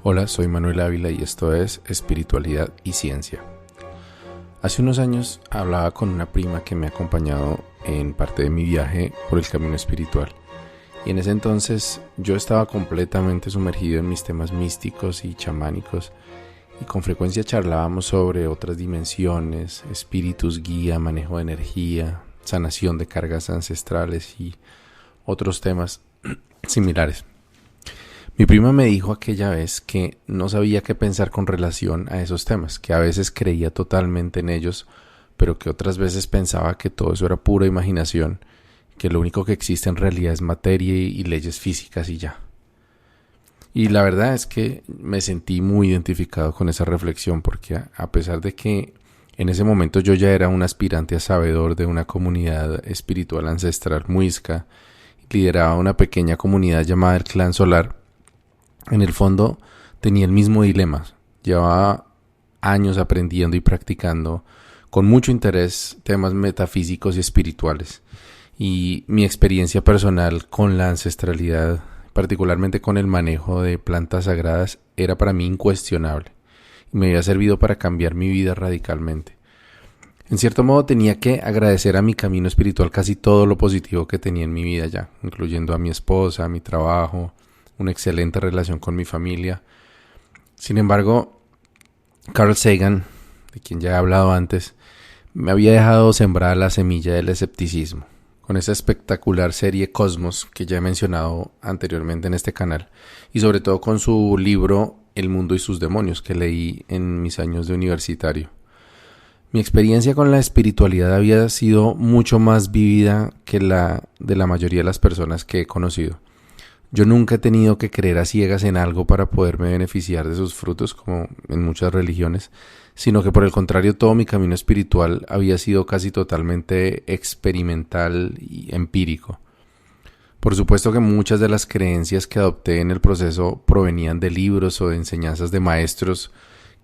Hola, soy Manuel Ávila y esto es Espiritualidad y Ciencia. Hace unos años hablaba con una prima que me ha acompañado en parte de mi viaje por el camino espiritual. Y en ese entonces yo estaba completamente sumergido en mis temas místicos y chamánicos y con frecuencia charlábamos sobre otras dimensiones, espíritus guía, manejo de energía, sanación de cargas ancestrales y otros temas similares. Mi prima me dijo aquella vez que no sabía qué pensar con relación a esos temas, que a veces creía totalmente en ellos, pero que otras veces pensaba que todo eso era pura imaginación, que lo único que existe en realidad es materia y leyes físicas y ya. Y la verdad es que me sentí muy identificado con esa reflexión porque a pesar de que en ese momento yo ya era un aspirante a sabedor de una comunidad espiritual ancestral muisca, lideraba una pequeña comunidad llamada el Clan Solar. En el fondo tenía el mismo dilema. Llevaba años aprendiendo y practicando con mucho interés temas metafísicos y espirituales. Y mi experiencia personal con la ancestralidad, particularmente con el manejo de plantas sagradas, era para mí incuestionable. Y me había servido para cambiar mi vida radicalmente. En cierto modo tenía que agradecer a mi camino espiritual casi todo lo positivo que tenía en mi vida ya, incluyendo a mi esposa, a mi trabajo, una excelente relación con mi familia. Sin embargo, Carl Sagan, de quien ya he hablado antes, me había dejado sembrar la semilla del escepticismo, con esa espectacular serie Cosmos que ya he mencionado anteriormente en este canal, y sobre todo con su libro El mundo y sus demonios, que leí en mis años de universitario. Mi experiencia con la espiritualidad había sido mucho más vívida que la de la mayoría de las personas que he conocido. Yo nunca he tenido que creer a ciegas en algo para poderme beneficiar de sus frutos, como en muchas religiones, sino que por el contrario todo mi camino espiritual había sido casi totalmente experimental y empírico. Por supuesto que muchas de las creencias que adopté en el proceso provenían de libros o de enseñanzas de maestros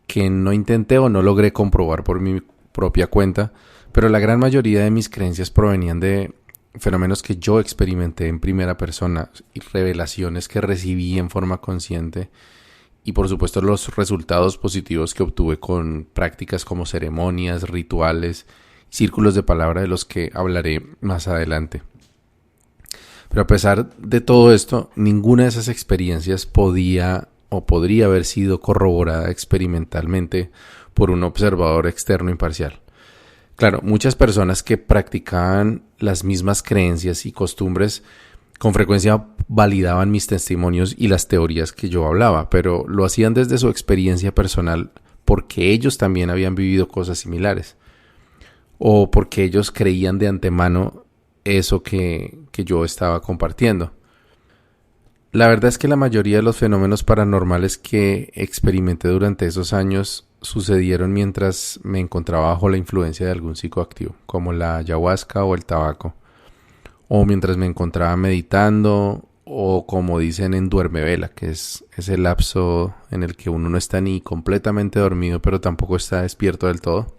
que no intenté o no logré comprobar por mi propia cuenta, pero la gran mayoría de mis creencias provenían de fenómenos que yo experimenté en primera persona y revelaciones que recibí en forma consciente y por supuesto los resultados positivos que obtuve con prácticas como ceremonias, rituales, círculos de palabra de los que hablaré más adelante. Pero a pesar de todo esto, ninguna de esas experiencias podía o podría haber sido corroborada experimentalmente por un observador externo imparcial. Claro, muchas personas que practicaban las mismas creencias y costumbres con frecuencia validaban mis testimonios y las teorías que yo hablaba, pero lo hacían desde su experiencia personal porque ellos también habían vivido cosas similares o porque ellos creían de antemano eso que yo estaba compartiendo. La verdad es que la mayoría de los fenómenos paranormales que experimenté durante esos años sucedieron mientras me encontraba bajo la influencia de algún psicoactivo, como la ayahuasca o el tabaco, o mientras me encontraba meditando, o como dicen en duermevela, que es ese lapso en el que uno no está ni completamente dormido, pero tampoco está despierto del todo.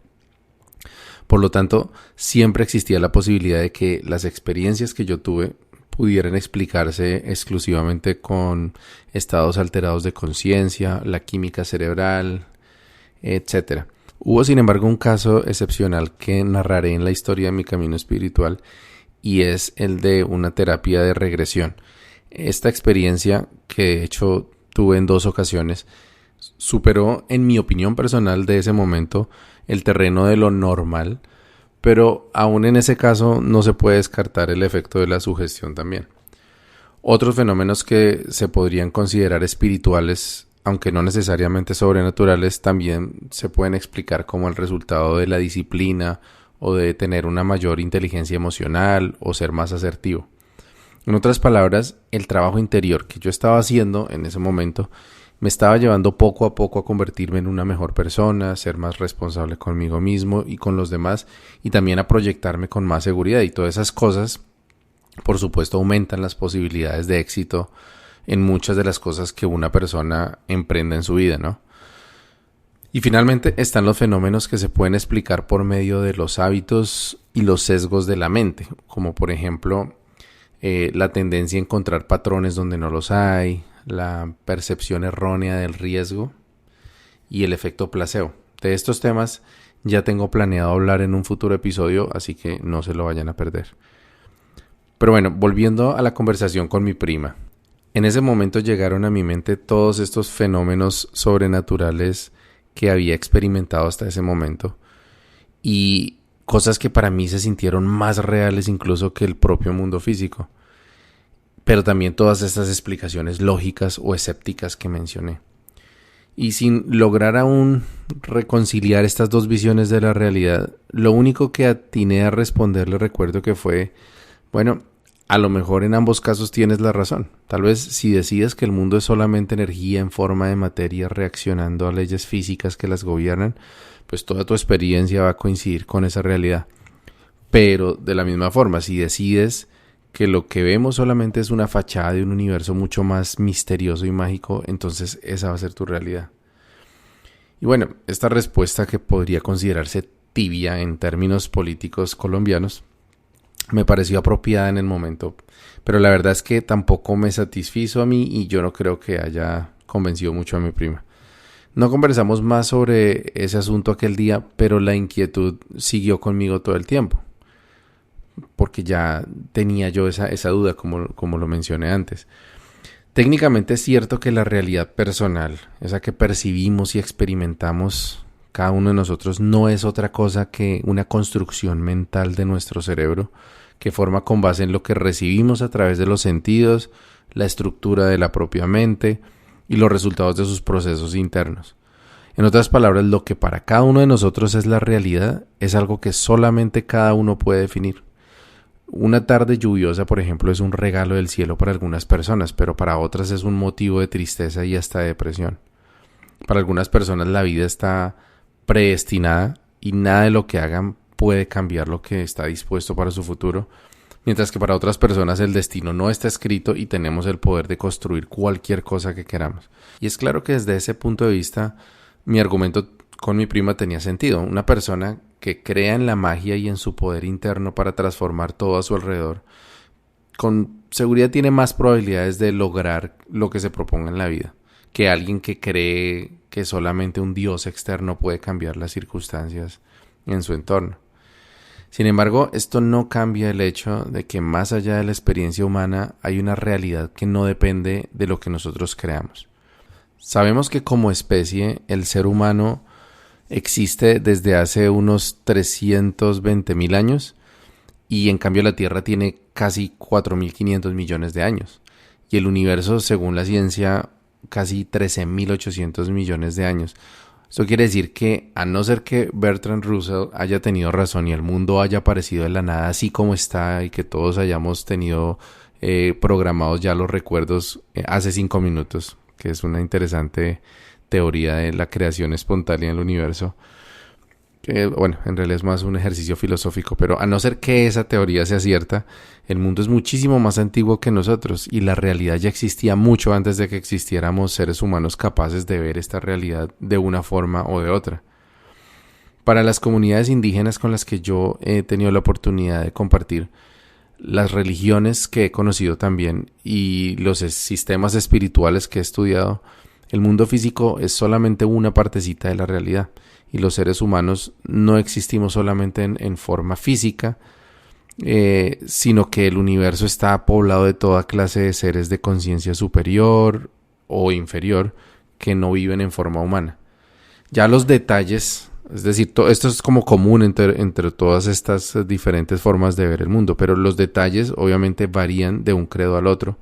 Por lo tanto, siempre existía la posibilidad de que las experiencias que yo tuve pudieran explicarse exclusivamente con estados alterados de conciencia, la química cerebral, etc. Hubo sin embargo un caso excepcional que narraré en la historia de mi camino espiritual y es el de una terapia de regresión. Esta experiencia, que de hecho tuve en 2 ocasiones, superó en mi opinión personal de ese momento el terreno de lo normal, pero aún en ese caso no se puede descartar el efecto de la sugestión también. Otros fenómenos que se podrían considerar espirituales, aunque no necesariamente sobrenaturales, también se pueden explicar como el resultado de la disciplina o de tener una mayor inteligencia emocional o ser más asertivo. En otras palabras, el trabajo interior que yo estaba haciendo en ese momento me estaba llevando poco a poco a convertirme en una mejor persona, ser más responsable conmigo mismo y con los demás y también a proyectarme con más seguridad y todas esas cosas, por supuesto, aumentan las posibilidades de éxito en muchas de las cosas que una persona emprenda en su vida, ¿no? Y finalmente están los fenómenos que se pueden explicar por medio de los hábitos y los sesgos de la mente, como por ejemplo la tendencia a encontrar patrones donde no los hay, la percepción errónea del riesgo y el efecto placebo. De estos temas ya tengo planeado hablar en un futuro episodio, así que no se lo vayan a perder. Pero bueno, volviendo a la conversación con mi prima. En ese momento llegaron a mi mente todos estos fenómenos sobrenaturales que había experimentado hasta ese momento y cosas que para mí se sintieron más reales incluso que el propio mundo físico. Pero también todas estas explicaciones lógicas o escépticas que mencioné. Y sin lograr aún reconciliar estas dos visiones de la realidad, lo único que atiné a responderle recuerdo que fue, bueno, a lo mejor en ambos casos tienes la razón. Tal vez si decides que el mundo es solamente energía en forma de materia reaccionando a leyes físicas que las gobiernan, pues toda tu experiencia va a coincidir con esa realidad. Pero de la misma forma, si decides que lo que vemos solamente es una fachada de un universo mucho más misterioso y mágico, entonces esa va a ser tu realidad. Y bueno, esta respuesta que podría considerarse tibia en términos políticos colombianos, me pareció apropiada en el momento, pero la verdad es que tampoco me satisfizo a mí y yo no creo que haya convencido mucho a mi prima. No conversamos más sobre ese asunto aquel día, pero la inquietud siguió conmigo todo el tiempo, porque ya tenía yo esa duda como lo mencioné antes. Técnicamente es cierto que la realidad personal, esa que percibimos y experimentamos cada uno de nosotros, no es otra cosa que una construcción mental de nuestro cerebro que forma con base en lo que recibimos a través de los sentidos, la estructura de la propia mente y los resultados de sus procesos internos. En otras palabras, lo que para cada uno de nosotros es la realidad es algo que solamente cada uno puede definir. Una tarde lluviosa, por ejemplo, es un regalo del cielo para algunas personas, pero para otras es un motivo de tristeza y hasta de depresión. Para algunas personas la vida está predestinada y nada de lo que hagan puede cambiar lo que está dispuesto para su futuro, mientras que para otras personas el destino no está escrito y tenemos el poder de construir cualquier cosa que queramos. Y es claro que desde ese punto de vista mi argumento con mi prima tenía sentido. Una persona que crea en la magia y en su poder interno para transformar todo a su alrededor, con seguridad tiene más probabilidades de lograr lo que se proponga en la vida que alguien que cree que solamente un Dios externo puede cambiar las circunstancias en su entorno. Sin embargo, esto no cambia el hecho de que más allá de la experiencia humana hay una realidad que no depende de lo que nosotros creamos. Sabemos que como especie el ser humano existe desde hace unos 320.000 años y en cambio la Tierra tiene casi 4.500 millones de años y el universo, según la ciencia, casi 13.800 millones de años. Esto quiere decir que, a no ser que Bertrand Russell haya tenido razón y el mundo haya aparecido de la nada así como está y que todos hayamos tenido programados ya los recuerdos hace 5 minutos, que es una interesante teoría de la creación espontánea del universo, que bueno, en realidad es más un ejercicio filosófico, pero a no ser que esa teoría sea cierta, el mundo es muchísimo más antiguo que nosotros y la realidad ya existía mucho antes de que existiéramos seres humanos capaces de ver esta realidad de una forma o de otra. Para las comunidades indígenas con las que yo he tenido la oportunidad de compartir, las religiones que he conocido también y los sistemas espirituales que he estudiado, el mundo físico es solamente una partecita de la realidad y los seres humanos no existimos solamente en forma física, sino que el universo está poblado de toda clase de seres de conciencia superior o inferior que no viven en forma humana. Ya los detalles, es decir, esto es como común entre todas estas diferentes formas de ver el mundo, pero los detalles obviamente varían de un credo al otro.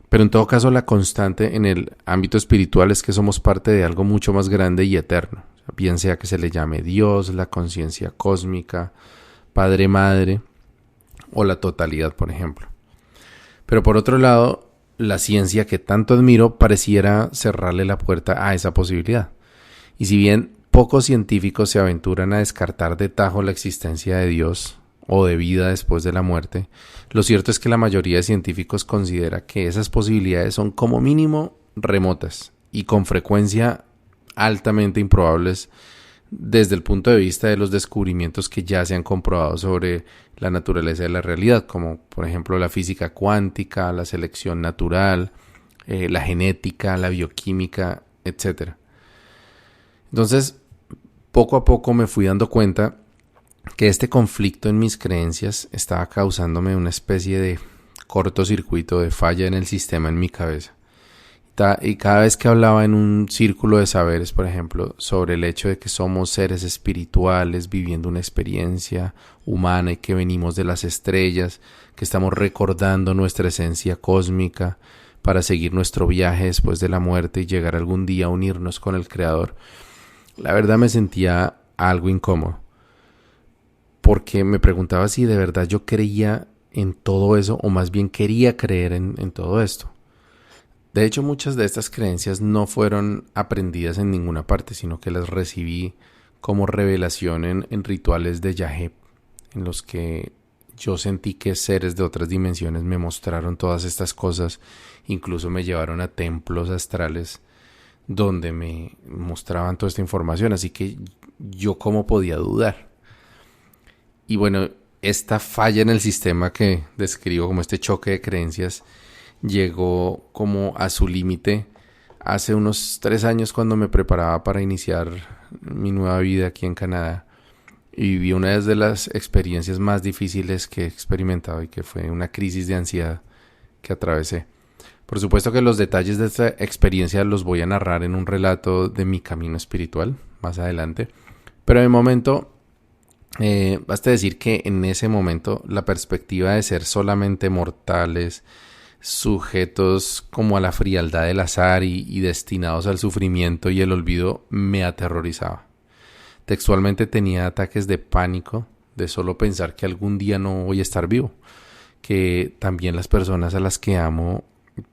Pero en todo caso la constante en el ámbito espiritual es que somos parte de algo mucho más grande y eterno, bien sea que se le llame Dios, la conciencia cósmica, Padre, Madre o la totalidad, por ejemplo. Pero por otro lado, la ciencia que tanto admiro pareciera cerrarle la puerta a esa posibilidad. Y si bien pocos científicos se aventuran a descartar de tajo la existencia de Dios o de vida después de la muerte, lo cierto es que la mayoría de científicos considera que esas posibilidades son como mínimo remotas y con frecuencia altamente improbables desde el punto de vista de los descubrimientos que ya se han comprobado sobre la naturaleza de la realidad, como por ejemplo la física cuántica, la selección natural, la genética, la bioquímica, etc. Entonces, poco a poco me fui dando cuenta que este conflicto en mis creencias estaba causándome una especie de cortocircuito, de falla en el sistema en mi cabeza. Y cada vez que hablaba en un círculo de saberes, por ejemplo, sobre el hecho de que somos seres espirituales viviendo una experiencia humana y que venimos de las estrellas, que estamos recordando nuestra esencia cósmica para seguir nuestro viaje después de la muerte y llegar algún día a unirnos con el Creador, la verdad me sentía algo incómodo, porque me preguntaba si de verdad yo creía en todo eso, o más bien quería creer en todo esto. De hecho, muchas de estas creencias no fueron aprendidas en ninguna parte, sino que las recibí como revelación en rituales de Yahé, en los que yo sentí que seres de otras dimensiones me mostraron todas estas cosas, incluso me llevaron a templos astrales donde me mostraban toda esta información, así que yo cómo podía dudar. Y bueno, esta falla en el sistema que describo como este choque de creencias llegó como a su límite hace unos 3 años, cuando me preparaba para iniciar mi nueva vida aquí en Canadá, y viví una de las experiencias más difíciles que he experimentado, y que fue una crisis de ansiedad que atravesé. Por supuesto que los detalles de esta experiencia los voy a narrar en un relato de mi camino espiritual más adelante, pero de momento basta decir que en ese momento la perspectiva de ser solamente mortales, sujetos como a la frialdad del azar y destinados al sufrimiento y el olvido, me aterrorizaba. Textualmente tenía ataques de pánico de solo pensar que algún día no voy a estar vivo, que también las personas a las que amo,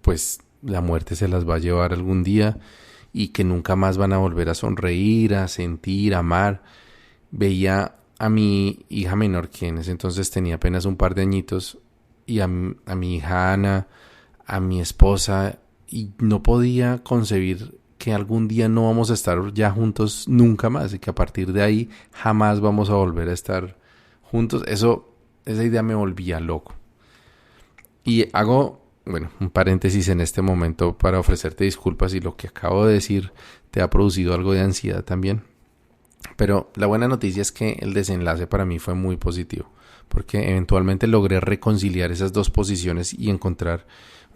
pues la muerte se las va a llevar algún día, y que nunca más van a volver a sonreír, a sentir, a amar. Veía a mi hija menor, que en ese entonces tenía apenas un par de añitos, y a mi hija Ana, a mi esposa, y no podía concebir que algún día no vamos a estar ya juntos nunca más, y que a partir de ahí jamás vamos a volver a estar juntos. Esa idea me volvía loco. Y hago, un paréntesis en este momento para ofrecerte disculpas si lo que acabo de decir te ha producido algo de ansiedad también. Pero la buena noticia es que el desenlace para mí fue muy positivo, porque eventualmente logré reconciliar esas dos posiciones y encontrar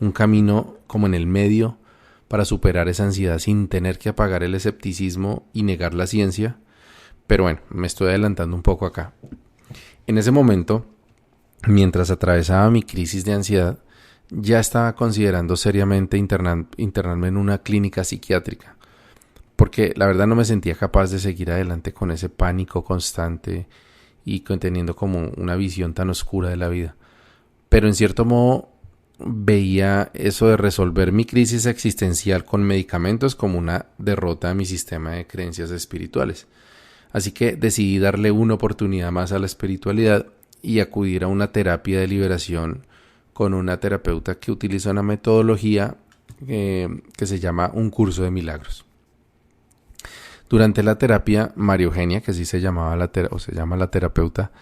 un camino como en el medio para superar esa ansiedad sin tener que apagar el escepticismo y negar la ciencia. Pero bueno, me estoy adelantando un poco acá. En ese momento, mientras atravesaba mi crisis de ansiedad, ya estaba considerando seriamente internarme en una clínica psiquiátrica, porque la verdad no me sentía capaz de seguir adelante con ese pánico constante y teniendo como una visión tan oscura de la vida. Pero en cierto modo veía eso de resolver mi crisis existencial con medicamentos como una derrota a mi sistema de creencias espirituales. Así que decidí darle una oportunidad más a la espiritualidad y acudir a una terapia de liberación con una terapeuta que utiliza una metodología que se llama un curso de milagros. Durante la terapia, María Eugenia, que así se llama la terapeuta,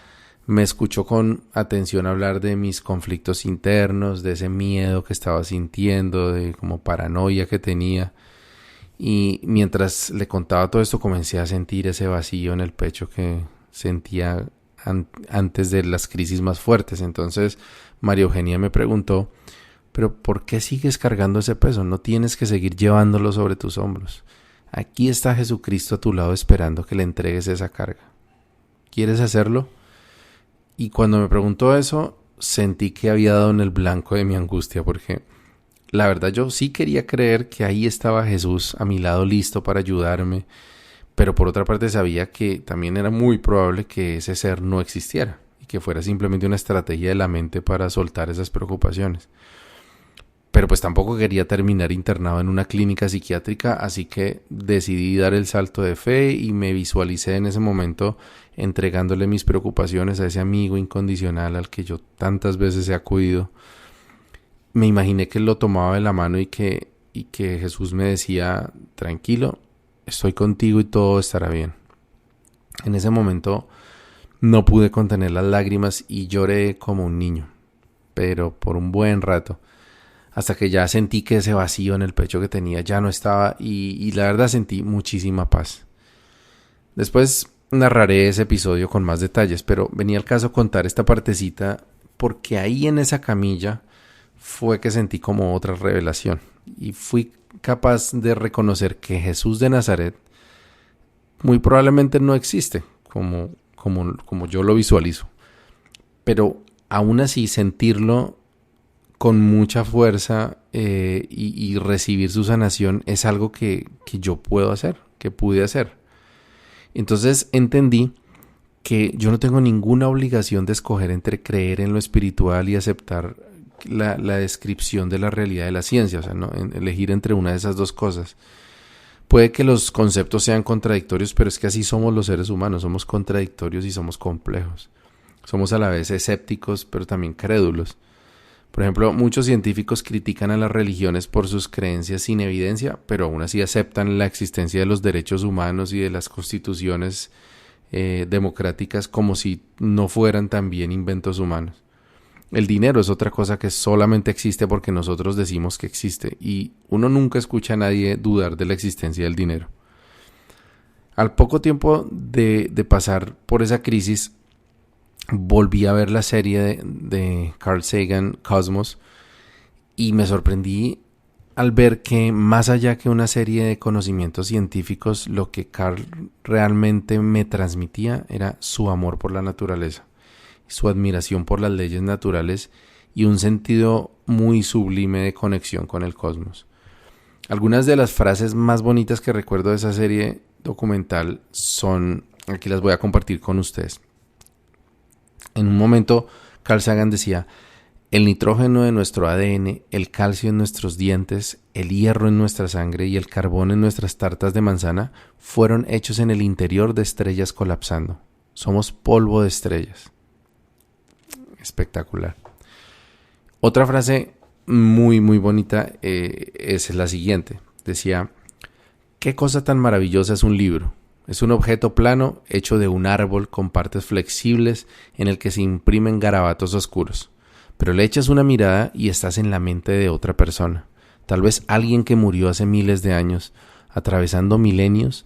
me escuchó con atención hablar de mis conflictos internos, de ese miedo que estaba sintiendo, de como paranoia que tenía. Y mientras le contaba todo esto, comencé a sentir ese vacío en el pecho que sentía antes de las crisis más fuertes. Entonces María Eugenia me preguntó: ¿pero por qué sigues cargando ese peso? No tienes que seguir llevándolo sobre tus hombros. Aquí está Jesucristo a tu lado esperando que le entregues esa carga. ¿Quieres hacerlo? Y cuando me preguntó eso, sentí que había dado en el blanco de mi angustia, porque la verdad yo sí quería creer que ahí estaba Jesús a mi lado listo para ayudarme, pero por otra parte sabía que también era muy probable que ese ser no existiera y que fuera simplemente una estrategia de la mente para soltar esas preocupaciones. Pero pues tampoco quería terminar internado en una clínica psiquiátrica, así que decidí dar el salto de fe y me visualicé en ese momento entregándole mis preocupaciones a ese amigo incondicional al que yo tantas veces he acudido. Me imaginé que él lo tomaba de la mano y que Jesús me decía: tranquilo, estoy contigo y todo estará bien. En ese momento no pude contener las lágrimas y lloré como un niño, pero por un buen rato. hasta que ya sentí que ese vacío en el pecho que tenía ya no estaba y la verdad sentí muchísima paz. Después narraré ese episodio con más detalles, pero venía al caso contar esta partecita porque ahí en esa camilla fue que sentí como otra revelación y fui capaz de reconocer que Jesús de Nazaret muy probablemente no existe como yo lo visualizo, pero aún así sentirlo con mucha fuerza y recibir su sanación es algo que yo puedo hacer, que pude hacer. Entonces entendí que yo no tengo ninguna obligación de escoger entre creer en lo espiritual y aceptar la descripción de la realidad de la ciencia, o sea, ¿no? Elegir entre una de esas dos cosas. Puede que los conceptos sean contradictorios, pero es que así somos los seres humanos, somos contradictorios y somos complejos. Somos a la vez escépticos, pero también crédulos. Por ejemplo, muchos científicos critican a las religiones por sus creencias sin evidencia, pero aún así aceptan la existencia de los derechos humanos y de las constituciones democráticas como si no fueran también inventos humanos. El dinero es otra cosa que solamente existe porque nosotros decimos que existe y uno nunca escucha a nadie dudar de la existencia del dinero. Al poco tiempo de pasar por esa crisis, volví a ver la serie de Carl Sagan, Cosmos, y me sorprendí al ver que más allá que una serie de conocimientos científicos, lo que Carl realmente me transmitía era su amor por la naturaleza, su admiración por las leyes naturales y un sentido muy sublime de conexión con el cosmos. Algunas de las frases más bonitas que recuerdo de esa serie documental son, aquí las voy a compartir con ustedes. En un momento, Carl Sagan decía: el nitrógeno de nuestro ADN, el calcio en nuestros dientes, el hierro en nuestra sangre y el carbón en nuestras tartas de manzana fueron hechos en el interior de estrellas colapsando. Somos polvo de estrellas. Espectacular. Otra frase muy bonita es la siguiente. Decía: ¿qué cosa tan maravillosa es un libro? Es un objeto plano hecho de un árbol con partes flexibles en el que se imprimen garabatos oscuros. Pero le echas una mirada y estás en la mente de otra persona. Tal vez alguien que murió hace miles de años. Atravesando milenios,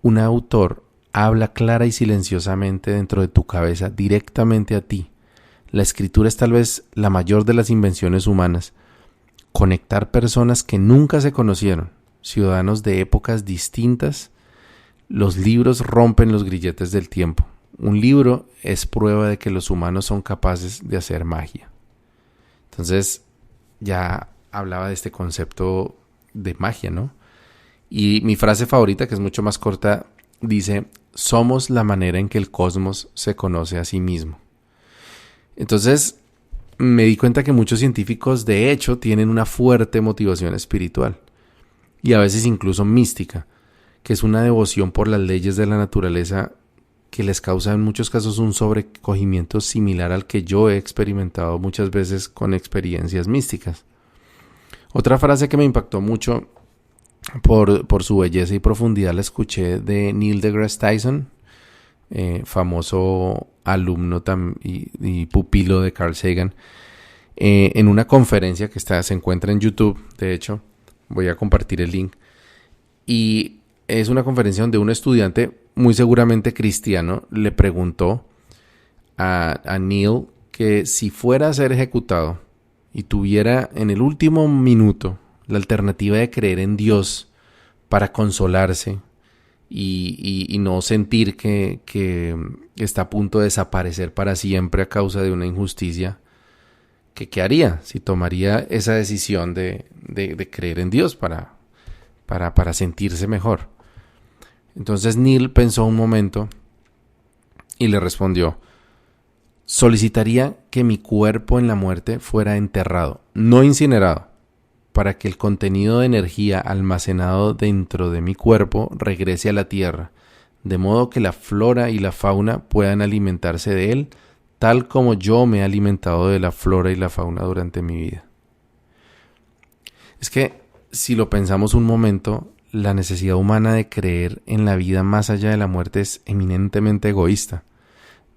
un autor habla clara y silenciosamente dentro de tu cabeza, directamente a ti. La escritura es tal vez la mayor de las invenciones humanas. Conectar personas que nunca se conocieron, ciudadanos de épocas distintas. Los libros rompen los grilletes del tiempo. Un libro es prueba de que los humanos son capaces de hacer magia. Entonces, ya hablaba de este concepto de magia, ¿no? Y mi frase favorita, que es mucho más corta, dice: somos la manera en que el cosmos se conoce a sí mismo. Entonces, me di cuenta que muchos científicos, de hecho, tienen una fuerte motivación espiritual y a veces incluso mística, que es una devoción por las leyes de la naturaleza que les causa en muchos casos un sobrecogimiento similar al que yo he experimentado muchas veces con experiencias místicas. Otra frase que me impactó mucho por su belleza y profundidad la escuché de Neil deGrasse Tyson, famoso alumno y pupilo de Carl Sagan, en una conferencia que se encuentra en YouTube. De hecho, voy a compartir el link. Y es una conferencia donde un estudiante, muy seguramente cristiano, le preguntó a Neil que si fuera a ser ejecutado y tuviera en el último minuto la alternativa de creer en Dios para consolarse y no sentir que está a punto de desaparecer para siempre a causa de una injusticia, ¿qué haría? Si tomaría esa decisión de creer en Dios para sentirse mejor. Entonces Neil pensó un momento y le respondió: solicitaría que mi cuerpo en la muerte fuera enterrado, no incinerado, para que el contenido de energía almacenado dentro de mi cuerpo regrese a la tierra, de modo que la flora y la fauna puedan alimentarse de él, tal como yo me he alimentado de la flora y la fauna durante mi vida. Es que, si lo pensamos un momento, la necesidad humana de creer en la vida más allá de la muerte es eminentemente egoísta.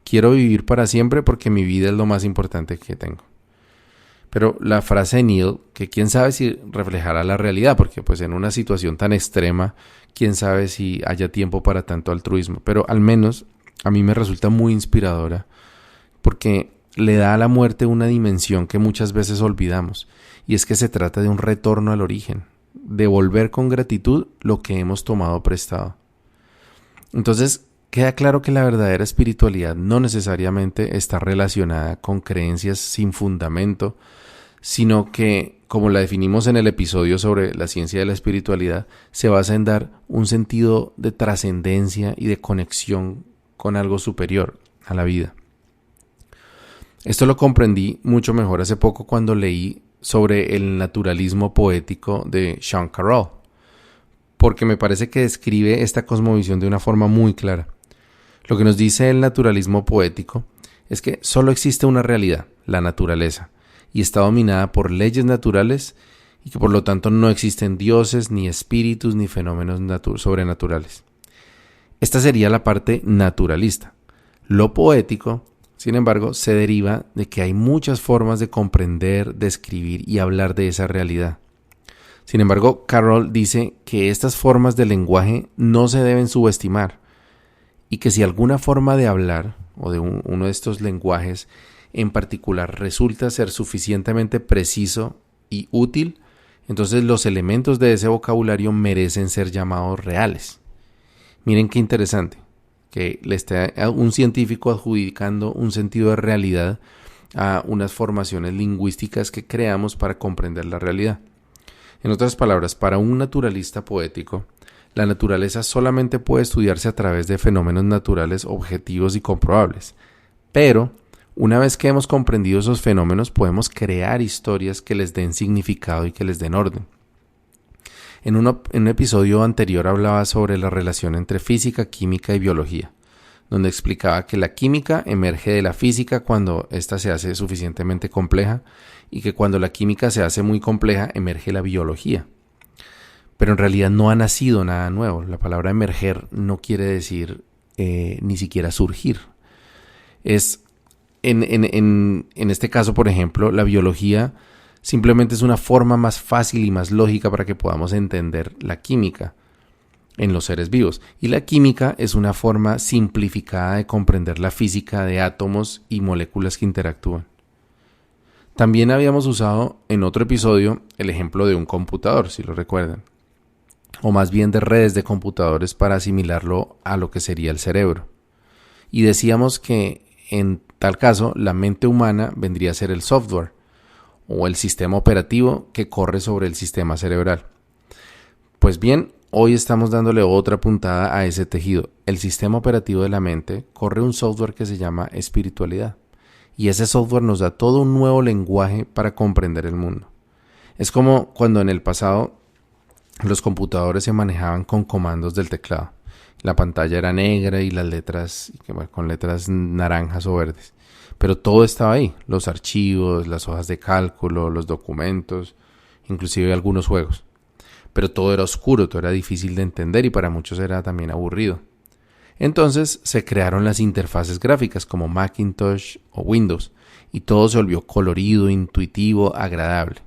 Quiero vivir para siempre porque mi vida es lo más importante que tengo. Pero la frase de Neil, que quién sabe si reflejará la realidad, porque pues en una situación tan extrema, quién sabe si haya tiempo para tanto altruismo, pero al menos a mí me resulta muy inspiradora, porque le da a la muerte una dimensión que muchas veces olvidamos, y es que se trata de un retorno al origen, devolver con gratitud lo que hemos tomado prestado. Entonces, queda claro que la verdadera espiritualidad no necesariamente está relacionada con creencias sin fundamento, sino que, como la definimos en el episodio sobre la ciencia de la espiritualidad, se basa en dar un sentido de trascendencia y de conexión con algo superior a la vida. Esto lo comprendí mucho mejor hace poco cuando leí sobre el naturalismo poético de Sean Carroll, porque me parece que describe esta cosmovisión de una forma muy clara. Lo que nos dice el naturalismo poético es que solo existe una realidad, la naturaleza, y está dominada por leyes naturales y que por lo tanto no existen dioses, ni espíritus, ni fenómenos sobrenaturales. Esta sería la parte naturalista. Lo poético, sin embargo, se deriva de que hay muchas formas de comprender, describir y hablar de esa realidad. Sin embargo, Carroll dice que estas formas de lenguaje no se deben subestimar y que si alguna forma de hablar o de uno de estos lenguajes en particular resulta ser suficientemente preciso y útil, entonces los elementos de ese vocabulario merecen ser llamados reales. Miren qué interesante, que le esté un científico adjudicando un sentido de realidad a unas formaciones lingüísticas que creamos para comprender la realidad. En otras palabras, para un naturalista poético, la naturaleza solamente puede estudiarse a través de fenómenos naturales objetivos y comprobables. Pero, una vez que hemos comprendido esos fenómenos, podemos crear historias que les den significado y que les den orden. En un episodio anterior hablaba sobre la relación entre física, química y biología, donde explicaba que la química emerge de la física cuando ésta se hace suficientemente compleja y que cuando la química se hace muy compleja emerge la biología. Pero en realidad no ha nacido nada nuevo. La palabra emerger no quiere decir ni siquiera surgir. En este caso, por ejemplo, la biología simplemente es una forma más fácil y más lógica para que podamos entender la química en los seres vivos. Y la química es una forma simplificada de comprender la física de átomos y moléculas que interactúan. También habíamos usado en otro episodio el ejemplo de un computador, si lo recuerdan, o más bien de redes de computadores para asimilarlo a lo que sería el cerebro. Y decíamos que en tal caso la mente humana vendría a ser el software o el sistema operativo que corre sobre el sistema cerebral. Pues bien, hoy estamos dándole otra puntada a ese tejido. El sistema operativo de la mente corre un software que se llama espiritualidad. Y ese software nos da todo un nuevo lenguaje para comprender el mundo. Es como cuando en el pasado los computadores se manejaban con comandos del teclado. La pantalla era negra y las letras con letras naranjas o verdes. Pero todo estaba ahí, los archivos, las hojas de cálculo, los documentos, inclusive algunos juegos. Pero todo era oscuro, todo era difícil de entender y para muchos era también aburrido. Entonces se crearon las interfaces gráficas como Macintosh o Windows y todo se volvió colorido, intuitivo, agradable.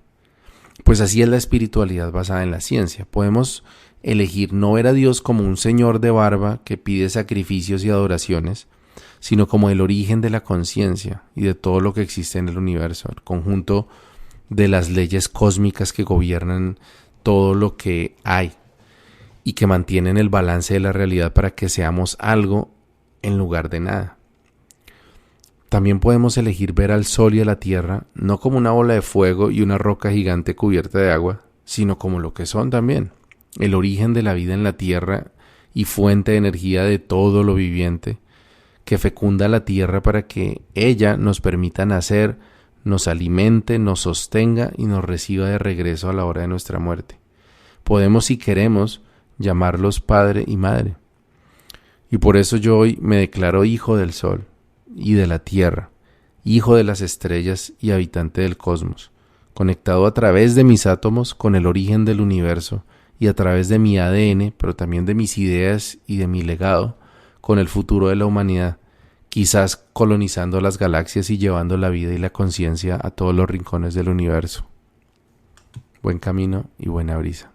Pues así es la espiritualidad basada en la ciencia. Podemos elegir no ver a Dios como un señor de barba que pide sacrificios y adoraciones, sino como el origen de la conciencia y de todo lo que existe en el universo, el conjunto de las leyes cósmicas que gobiernan todo lo que hay y que mantienen el balance de la realidad para que seamos algo en lugar de nada. También podemos elegir ver al sol y a la tierra no como una bola de fuego y una roca gigante cubierta de agua, sino como lo que son también, el origen de la vida en la tierra y fuente de energía de todo lo viviente, que fecunda la tierra para que ella nos permita nacer, nos alimente, nos sostenga y nos reciba de regreso a la hora de nuestra muerte. Podemos, si queremos, llamarlos padre y madre. Y por eso yo hoy me declaro hijo del sol y de la tierra, hijo de las estrellas y habitante del cosmos, conectado a través de mis átomos con el origen del universo y a través de mi ADN, pero también de mis ideas y de mi legado, con el futuro de la humanidad, quizás colonizando las galaxias y llevando la vida y la conciencia a todos los rincones del universo. Buen camino y buena brisa.